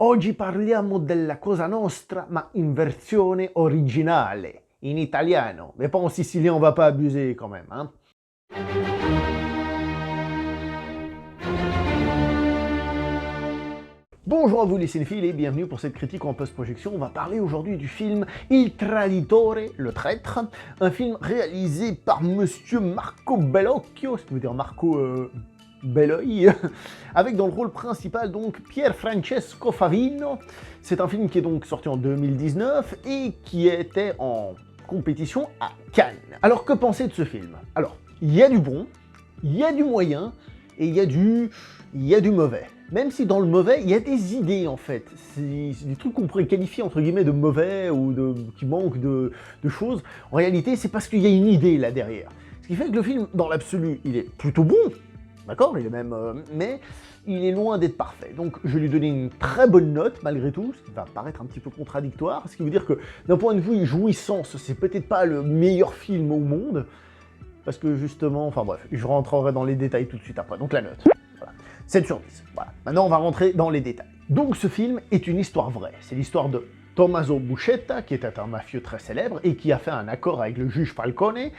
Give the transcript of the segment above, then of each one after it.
Oggi parliamo della Cosa Nostra, ma in versione originale, in italiano. Mais pas en sicilien, on va pas abuser quand même, hein. Bonjour à vous les cinéphiles et bienvenue pour cette critique en post-projection. On va parler aujourd'hui du film Il Traditore, le traître, un film réalisé par monsieur Marco Bellocchio, ce qui veut dire Marco Bell'œil, avec dans le rôle principal donc Pier Francesco Favino. C'est un film qui est donc sorti en 2019 et qui était en compétition à Cannes. Alors que penser de ce film? Alors, il y a du bon, il y a du moyen et il y a du mauvais. Même si dans le mauvais, il y a des idées en fait. C'est des trucs qu'on pourrait qualifier entre guillemets de mauvais ou qui manquent de choses. En réalité, c'est parce qu'il y a une idée là derrière. Ce qui fait que le film, dans l'absolu, il est plutôt bon. D'accord? Il est même... mais il est loin d'être parfait. Donc je vais lui donner une très bonne note malgré tout, ce qui va paraître un petit peu contradictoire. Ce qui veut dire que d'un point de vue jouissance, c'est peut-être pas le meilleur film au monde. Parce que justement, enfin bref, je rentrerai dans les détails tout de suite après. Donc la note. Voilà. 7 sur 10. Voilà. Maintenant, on va rentrer dans les détails. Donc, ce film est une histoire vraie. C'est l'histoire de Tommaso Buscetta, qui était un mafieux très célèbre et qui a fait un accord avec le juge Falcone.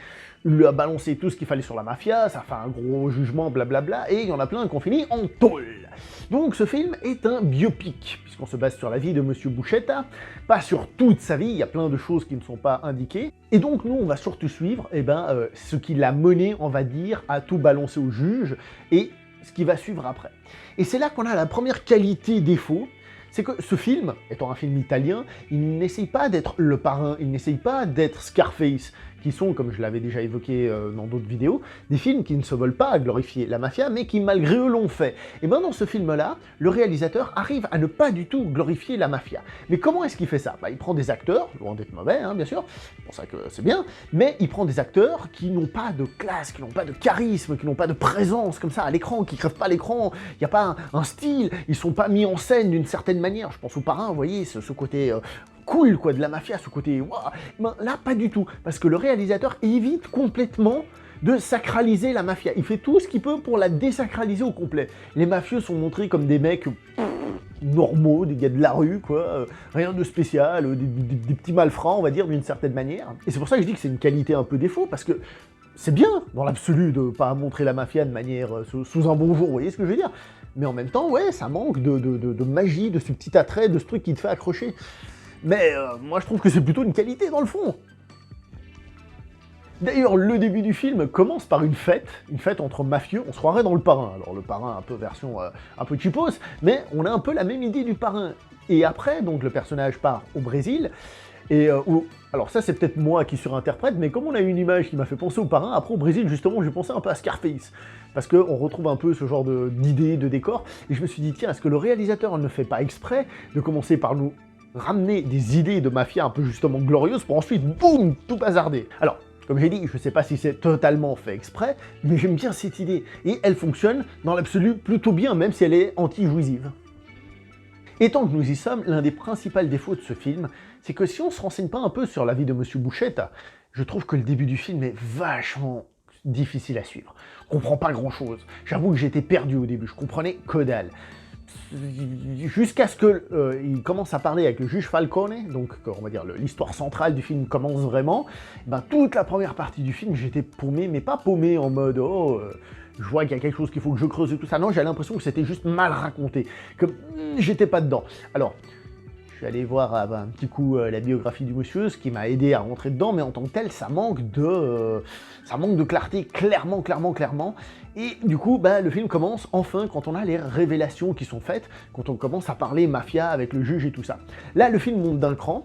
Il lui a balancé tout ce qu'il fallait sur la mafia, ça fait un gros jugement, blablabla, et il y en a plein qui ont fini en tôle. Donc, ce film est un biopic, puisqu'on se base sur la vie de monsieur Buscetta, pas sur toute sa vie, il y a plein de choses qui ne sont pas indiquées. Et donc, nous, on va surtout suivre ce qui l'a mené, on va dire, à tout balancer au juge, et ce qui va suivre après. Et c'est là qu'on a la première qualité défaut, c'est que ce film, étant un film italien, il n'essaye pas d'être Le Parrain, il n'essaye pas d'être Scarface, qui sont, comme je l'avais déjà évoqué dans d'autres vidéos, des films qui ne se veulent pas glorifier la mafia, mais qui malgré eux l'ont fait. Et bien dans ce film-là, le réalisateur arrive à ne pas du tout glorifier la mafia. Mais comment est-ce qu'il fait ça? Il prend des acteurs, loin d'être mauvais, hein, bien sûr, c'est pour ça que c'est bien, mais il prend des acteurs qui n'ont pas de classe, qui n'ont pas de charisme, qui n'ont pas de présence comme ça à l'écran, qui crèvent pas l'écran, il n'y a pas un style, ils sont pas mis en scène d'une certaine manière. Je pense au Parrain, vous voyez, ce côté... cool quoi de la mafia, ce côté waouh, ben, là pas du tout, parce que le réalisateur évite complètement de sacraliser la mafia. Il fait tout ce qu'il peut pour la désacraliser au complet. Les mafieux sont montrés comme des mecs normaux, des gars de la rue, quoi, rien de spécial, des petits malfrats, on va dire, d'une certaine manière. Et c'est pour ça que je dis que c'est une qualité un peu défaut, parce que c'est bien, dans l'absolu, de pas montrer la mafia de manière sous un bon jour, vous voyez ce que je veux dire? Mais en même temps, ouais, ça manque de magie, de ce petit attrait, de ce truc qui te fait accrocher. Mais moi je trouve que c'est plutôt une qualité dans le fond. D'ailleurs, le début du film commence par une fête entre mafieux, on se croirait dans Le Parrain. Alors le Parrain, un peu version un peu cheapos, mais on a un peu la même idée du Parrain. Et après, donc le personnage part au Brésil, et alors ça c'est peut-être moi qui surinterprète, mais comme on a une image qui m'a fait penser au Parrain, après au Brésil justement j'ai pensé un peu à Scarface, parce qu'on retrouve un peu ce genre d'idées, de décors, et je me suis dit tiens, est-ce que le réalisateur ne fait pas exprès de commencer par nous ramener des idées de mafia un peu justement glorieuses pour ensuite, boum, tout bazarder. Alors, comme j'ai dit, je sais pas si c'est totalement fait exprès, mais j'aime bien cette idée, et elle fonctionne dans l'absolu plutôt bien, même si elle est anti-jouisive. Et tant que nous y sommes, l'un des principaux défauts de ce film, c'est que si on se renseigne pas un peu sur la vie de monsieur Buscetta, je trouve que le début du film est vachement difficile à suivre. Je comprends pas grand chose. J'avoue que j'étais perdu au début, je comprenais que dalle. Jusqu'à ce qu'il commence à parler avec le juge Falcone, donc on va dire l'histoire centrale du film commence vraiment, ben, toute la première partie du film j'étais paumé, mais pas paumé en mode oh je vois qu'il y a quelque chose qu'il faut que je creuse et tout ça, non, j'ai l'impression que c'était juste mal raconté, que j'étais pas dedans. Alors, je suis allé voir un petit coup la biographie du monsieur, ce qui m'a aidé à rentrer dedans, mais en tant que tel, ça manque de clarté, clairement. Et du coup, bah, le film commence enfin quand on a les révélations qui sont faites, quand on commence à parler mafia avec le juge et tout ça. Là, le film monte d'un cran.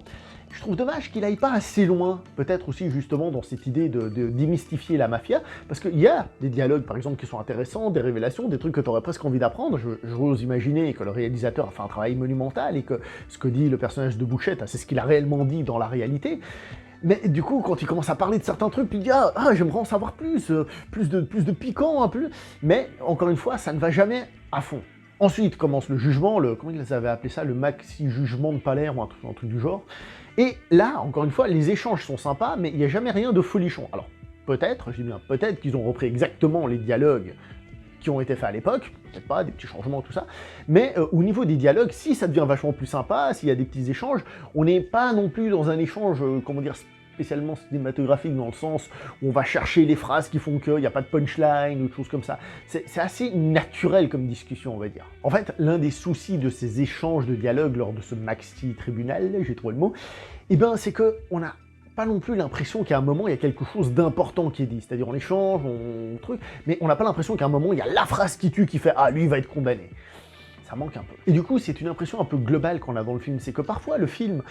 Je trouve dommage qu'il aille pas assez loin, peut-être aussi justement dans cette idée de démystifier la mafia, parce qu'il y a des dialogues par exemple qui sont intéressants, des révélations, des trucs que tu aurais presque envie d'apprendre. J'ose imaginer que le réalisateur a fait un travail monumental et que ce que dit le personnage de Buscetta, c'est ce qu'il a réellement dit dans la réalité. Mais du coup, quand il commence à parler de certains trucs, il dit ah j'aimerais en savoir plus de piquant, un peu. Mais encore une fois, ça ne va jamais à fond. Ensuite commence le jugement, comment ils avaient appelé ça, le maxi-jugement de Palerme, un truc du genre. Et là, encore une fois, les échanges sont sympas, mais il n'y a jamais rien de folichon. Alors, peut-être, je dis bien peut-être qu'ils ont repris exactement les dialogues qui ont été faits à l'époque, peut-être pas, des petits changements, tout ça, mais au niveau des dialogues, si ça devient vachement plus sympa, s'il y a des petits échanges, on n'est pas non plus dans un échange, comment dire, spécialement cinématographique, dans le sens où on va chercher les phrases qui font qu'il n'y a pas de punchline ou de choses comme ça. C'est assez naturel comme discussion, on va dire. En fait, l'un des soucis de ces échanges de dialogue lors de ce maxi tribunal, j'ai trouvé le mot, eh ben c'est que on a pas non plus l'impression qu'à un moment il y a quelque chose d'important qui est dit, c'est-à-dire on échange, on truc, mais on n'a pas l'impression qu'à un moment il y a la phrase qui tue qui fait « Ah, lui il va être condamné ». Ça manque un peu. Et du coup, c'est une impression un peu globale qu'on a dans le film, c'est que parfois le film,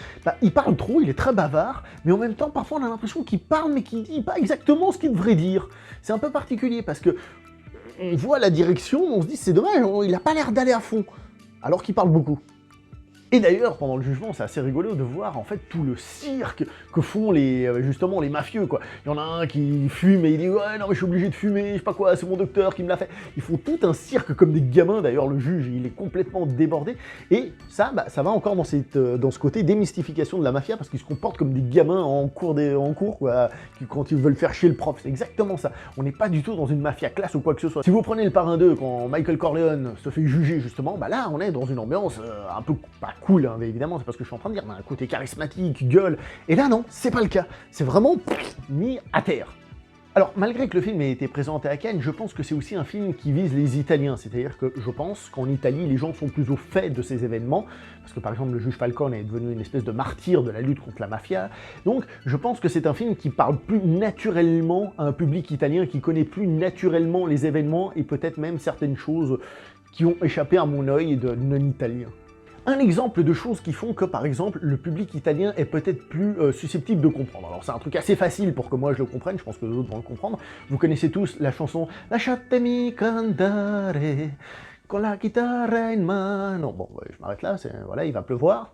il parle trop, il est très bavard, mais en même temps, parfois on a l'impression qu'il parle mais qu'il dit pas exactement ce qu'il devrait dire. C'est un peu particulier parce que on voit la direction, on se dit c'est dommage, il a pas l'air d'aller à fond, alors qu'il parle beaucoup. Et d'ailleurs, pendant le jugement, c'est assez rigolo de voir en fait tout le cirque que font justement les mafieux, quoi. Il y en a un qui fume et il dit « Ouais, non mais je suis obligé de fumer, je sais pas quoi, c'est mon docteur qui me l'a fait ». Ils font tout un cirque comme des gamins, d'ailleurs le juge, il est complètement débordé. Et ça, ça va encore dans ce côté démystification de la mafia, parce qu'ils se comportent comme des gamins en cours, quoi, quand ils veulent faire chier le prof. C'est exactement ça. On n'est pas du tout dans une mafia classe ou quoi que ce soit. Si vous prenez le Parrain 2, quand Michael Corleone se fait juger justement, là on est dans une ambiance un peu pas cool, hein, mais évidemment, c'est pas ce que je suis en train de dire, mais un côté charismatique, gueule, et là non, c'est pas le cas, c'est vraiment mis à terre. Alors, malgré que le film ait été présenté à Cannes, je pense que c'est aussi un film qui vise les Italiens, c'est-à-dire que je pense qu'en Italie, les gens sont plus au fait de ces événements, parce que par exemple, le juge Falcone est devenu une espèce de martyr de la lutte contre la mafia, donc je pense que c'est un film qui parle plus naturellement à un public italien, qui connaît plus naturellement les événements, et peut-être même certaines choses qui ont échappé à mon œil de non-italien. Un exemple de choses qui font que, par exemple, le public italien est peut-être plus susceptible de comprendre. Alors c'est un truc assez facile pour que moi je le comprenne, je pense que les autres vont le comprendre. Vous connaissez tous la chanson « Lasciatemi cantare con la chitarra in mano ». Bon, je m'arrête là, voilà, il va pleuvoir.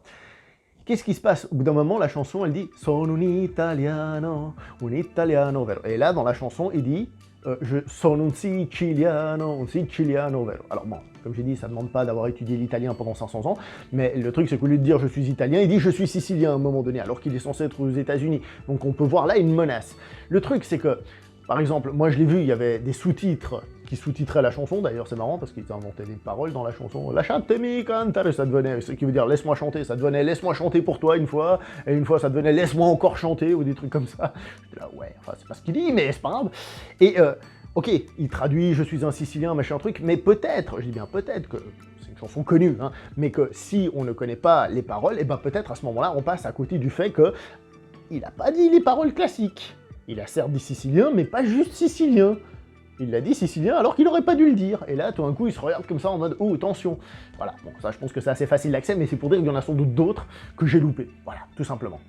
Qu'est-ce qui se passe? Au bout d'un moment, la chanson, elle dit « Sono un italiano vero ». Et là, dans la chanson, il dit je sono un siciliano vero. Alors bon, comme j'ai dit, ça ne demande pas d'avoir étudié l'italien pendant 500 ans, mais le truc c'est qu'au lieu de dire je suis italien, il dit je suis sicilien à un moment donné, alors qu'il est censé être aux États-Unis. Donc on peut voir là une menace. Le truc c'est que, par exemple, moi je l'ai vu, il y avait des sous-titres qui sous-titraient la chanson, d'ailleurs c'est marrant parce qu'ils inventaient des paroles dans la chanson. Lasciatemi cantare, ça devenait, ce qui veut dire laisse-moi chanter, ça devenait laisse-moi chanter pour toi une fois, et une fois ça devenait laisse-moi encore chanter, ou des trucs comme ça. J'étais là, ouais, enfin c'est pas ce qu'il dit, mais c'est pas grave. Et ok, il traduit je suis un Sicilien, machin truc, mais peut-être, je dis bien peut-être que c'est une chanson connue, hein, mais que si on ne connaît pas les paroles, et ben peut-être à ce moment-là on passe à côté du fait que il n'a pas dit les paroles classiques. Il a certes dit sicilien, mais pas juste sicilien. Il l'a dit sicilien alors qu'il aurait pas dû le dire. Et là, tout d'un coup, il se regarde comme ça en mode « Oh, attention !» Voilà, bon, ça je pense que c'est assez facile d'accès, mais c'est pour dire qu'il y en a sans doute d'autres que j'ai loupés. Voilà, tout simplement.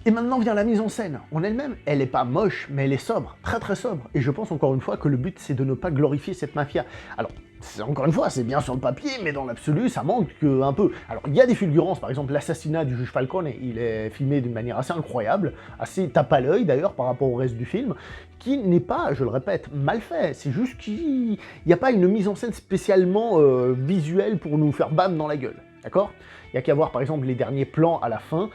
Et maintenant vient la mise en scène. En elle-même, elle est pas moche, mais elle est sobre, très très sobre. Et je pense encore une fois que le but, c'est de ne pas glorifier cette mafia. Alors, encore une fois, c'est bien sur le papier, mais dans l'absolu, ça manque un peu. Alors, il y a des fulgurances, par exemple, l'assassinat du juge Falcone, il est filmé d'une manière assez incroyable, assez tape à l'œil d'ailleurs par rapport au reste du film, qui n'est pas, je le répète, mal fait. C'est juste qu'il n'y a pas une mise en scène spécialement visuelle pour nous faire bam dans la gueule, d'accord? Il y a qu'à voir, par exemple, les derniers plans à la fin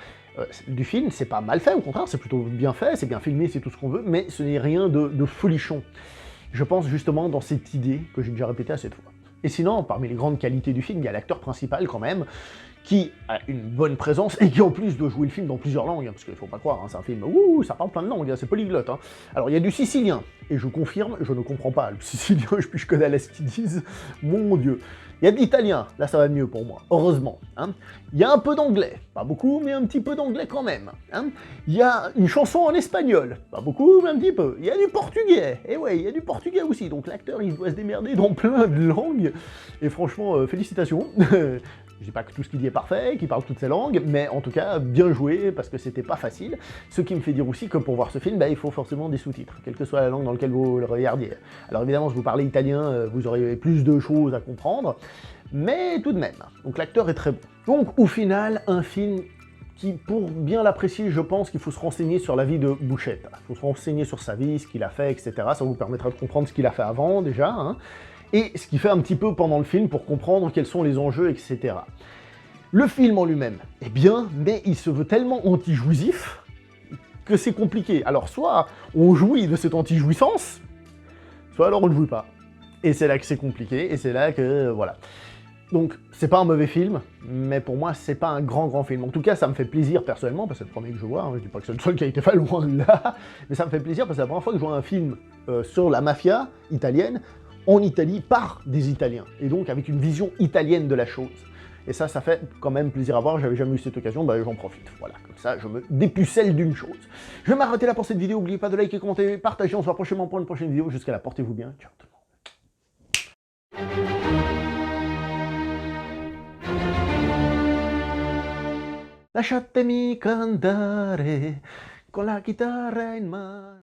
du film, c'est pas mal fait, au contraire, c'est plutôt bien fait, c'est bien filmé, c'est tout ce qu'on veut, mais ce n'est rien de folichon. Je pense justement dans cette idée que j'ai déjà répétée à cette fois. Et sinon, parmi les grandes qualités du film, il y a l'acteur principal quand même, qui a une bonne présence et qui en plus doit jouer le film dans plusieurs langues, hein, parce qu'il faut pas croire, hein, c'est un film, ça parle plein de langues, hein, c'est polyglotte. Hein. Alors il y a du sicilien, et je confirme, je ne comprends pas le sicilien, je connais ce qu'ils disent, mon Dieu. Il y a de l'italien, là ça va mieux pour moi, heureusement. Hein. Il y a un peu d'anglais, pas beaucoup, mais un petit peu d'anglais quand même. Hein. Il y a une chanson en espagnol, pas beaucoup, mais un petit peu. Il y a du portugais, et ouais, il y a du portugais aussi, donc l'acteur il doit se démerder dans plein de langues, et franchement, félicitations. Je dis pas que tout ce qu'il dit est parfait, qu'il parle toutes ces langues, mais en tout cas, bien joué, parce que c'était pas facile. Ce qui me fait dire aussi que pour voir ce film, il faut forcément des sous-titres, quelle que soit la langue dans laquelle vous le regardiez. Alors évidemment, si vous parlez italien, vous aurez plus de choses à comprendre, mais tout de même. Donc l'acteur est très bon. Donc au final, un film qui, pour bien l'apprécier, je pense qu'il faut se renseigner sur la vie de Buscetta. Il faut se renseigner sur sa vie, ce qu'il a fait, etc. Ça vous permettra de comprendre ce qu'il a fait avant, déjà, hein. Et ce qu'il fait un petit peu pendant le film pour comprendre quels sont les enjeux, etc. Le film en lui-même est bien, mais il se veut tellement anti-jouissif que c'est compliqué. Alors soit on jouit de cette anti-jouissance, soit alors on ne jouit pas. Et c'est là que c'est compliqué, et c'est là que, voilà. Donc, c'est pas un mauvais film, mais pour moi, c'est pas un grand film. En tout cas, ça me fait plaisir personnellement, parce que c'est le premier que je vois, hein, je dis pas que c'est le seul qui a été fait, loin de là, mais ça me fait plaisir parce que c'est la première fois que je vois un film sur la mafia italienne, en Italie, par des Italiens, et donc avec une vision italienne de la chose. Et ça fait quand même plaisir à voir, j'avais jamais eu cette occasion, bah j'en profite. Voilà, comme ça, je me dépucelle d'une chose. Je vais m'arrêter là pour cette vidéo, n'oubliez pas de liker, commenter, partager, on se voit prochainement pour une prochaine vidéo. Jusqu'à là, portez-vous bien, ciao tout le monde. Lasciatemi cantare con la chitarra in mano.